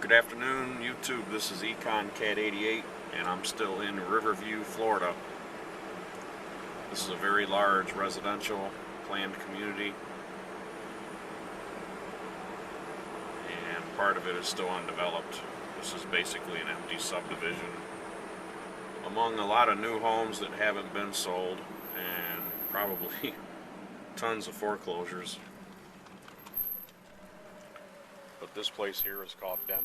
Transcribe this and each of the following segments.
Good afternoon, YouTube. This is Econ Cat 88, and I'm still in Riverview, Florida. This is a very large residential planned community, and part of it is still undeveloped. This is basically an empty subdivision among a lot of new homes that haven't been sold, and probably tons of foreclosures. But this place here is called Denmore.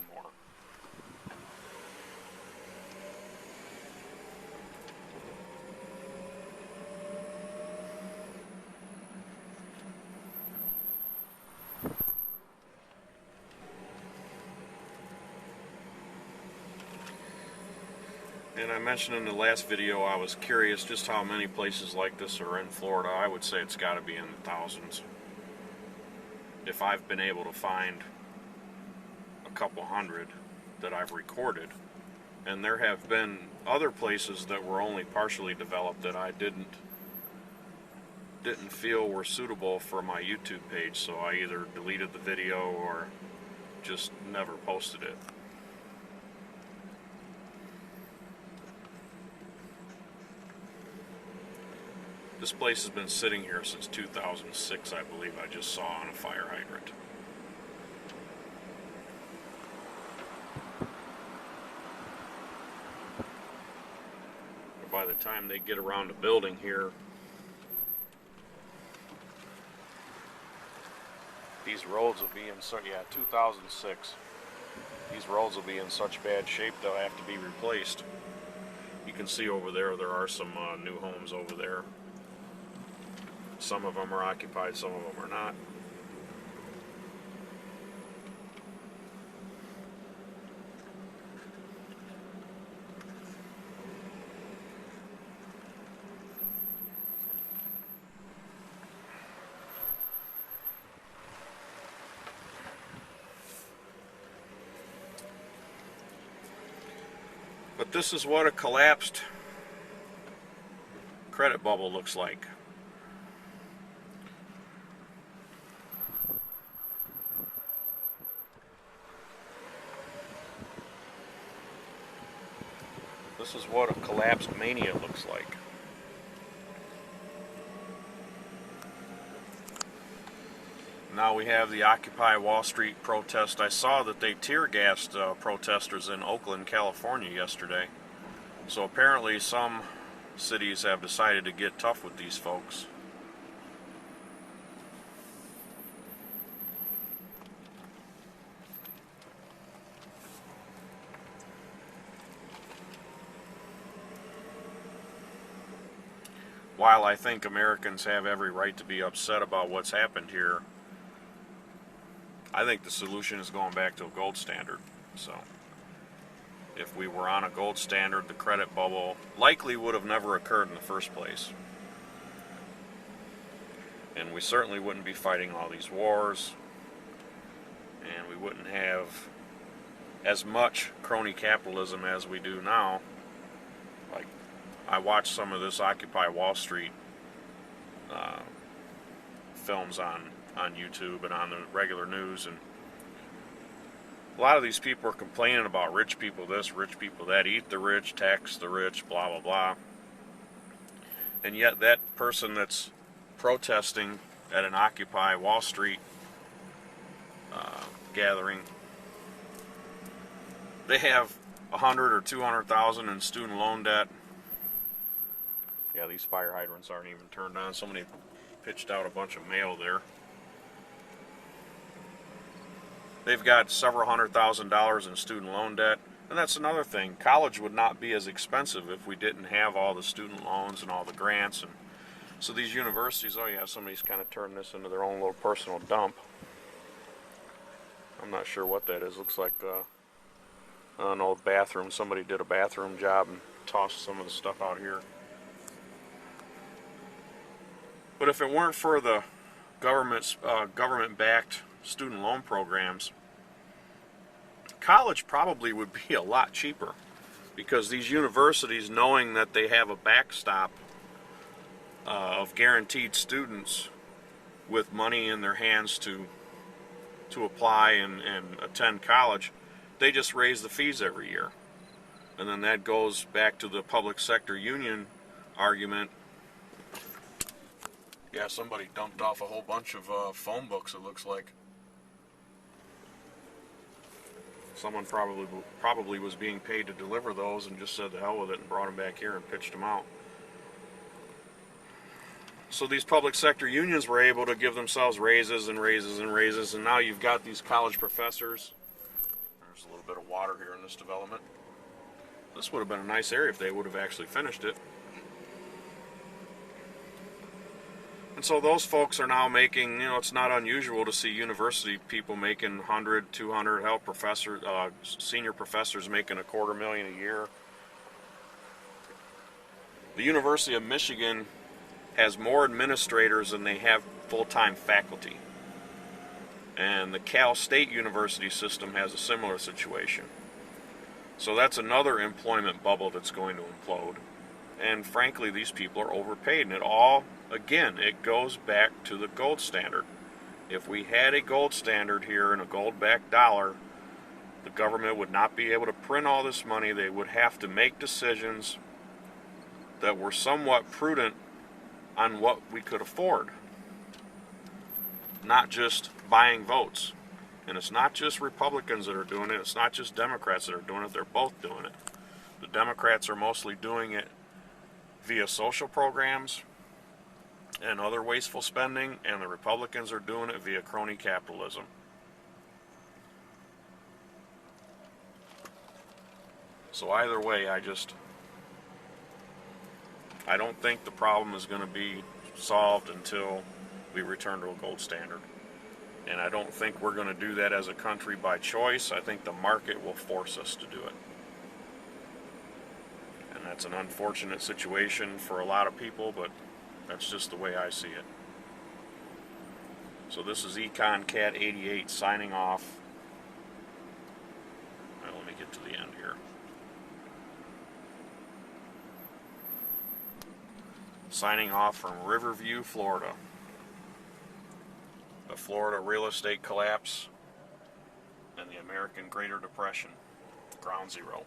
And I mentioned in the last video I was curious just how many places like this are in Florida. I would say it's got to be in the thousands. If I've been able to find a couple hundred that I've recorded, and there have been other places that were only partially developed that I didn't feel were suitable for my YouTube page, so I either deleted the video or just never posted it. This place has been sitting here since 2006, I believe. I just saw on a fire hydrant. But by the time they get around to building here, these roads will be in 2006. These roads will be in such bad shape they'll have to be replaced. You can see over there are some new homes over there. Some of them are occupied, some of them are not. But this is what a collapsed credit bubble looks like. This is what a collapsed mania looks like. Now we have the Occupy Wall Street protest. I saw that they tear gassed protesters in Oakland, California yesterday. So apparently some cities have decided to get tough with these folks. While I think Americans have every right to be upset about what's happened here, I think the solution is going back to a gold standard. So, if we were on a gold standard, the credit bubble likely would have never occurred in the first place. And we certainly wouldn't be fighting all these wars, and we wouldn't have as much crony capitalism as we do now. Like, I watched some of this Occupy Wall Street films on YouTube and on the regular news, and a lot of these people are complaining about rich people this, rich people that, eat the rich, tax the rich, blah blah blah. And yet that person that's protesting at an Occupy Wall Street gathering, they have 100 or 200,000 in student loan debt. Yeah, these fire hydrants aren't even turned on. Somebody pitched out a bunch of mail there. They've got several $100,000 in student loan debt. And that's another thing. College would not be as expensive if we didn't have all the student loans and all the grants. And so these universities, oh yeah, somebody's kind of turned this into their own little personal dump. I'm not sure what that is. Looks like an old bathroom. Somebody did a bathroom job and tossed some of the stuff out here. But if it weren't for the government-backed student loan programs, college probably would be a lot cheaper, because these universities, knowing that they have a backstop of guaranteed students with money in their hands to apply and attend college, they just raise the fees every year. And then that goes back to the public sector union argument. Yeah, somebody dumped off a whole bunch of phone books, it looks like. Someone probably was being paid to deliver those and just said the hell with it and brought them back here and pitched them out. So these public sector unions were able to give themselves raises and raises and raises, and now you've got these college professors. There's a little bit of water here in this development. This would have been a nice area if they would have actually finished it. And so those folks are now making, it's not unusual to see university people making 100, 200, hell, senior professors making $250,000 a year. The University of Michigan has more administrators than they have full-time faculty. And the Cal State University system has a similar situation. So that's another employment bubble that's going to implode. And frankly, these people are overpaid. And it all, again, it goes back to the gold standard. If we had a gold standard here and a gold-backed dollar, the government would not be able to print all this money. They would have to make decisions that were somewhat prudent on what we could afford, not just buying votes. And it's not just Republicans that are doing it, it's not just Democrats that are doing it, they're both doing it. The Democrats are mostly doing it via social programs and other wasteful spending, and the Republicans are doing it via crony capitalism. So either way, I don't think the problem is going to be solved until we return to a gold standard. And I don't think we're going to do that as a country by choice. I think the market will force us to do it. And that's an unfortunate situation for a lot of people, but that's just the way I see it. So this is Econ Cat 88 signing off. Well, let me get to the end here. Signing off from Riverview, Florida. The Florida real estate collapse and the American Greater Depression. Ground zero.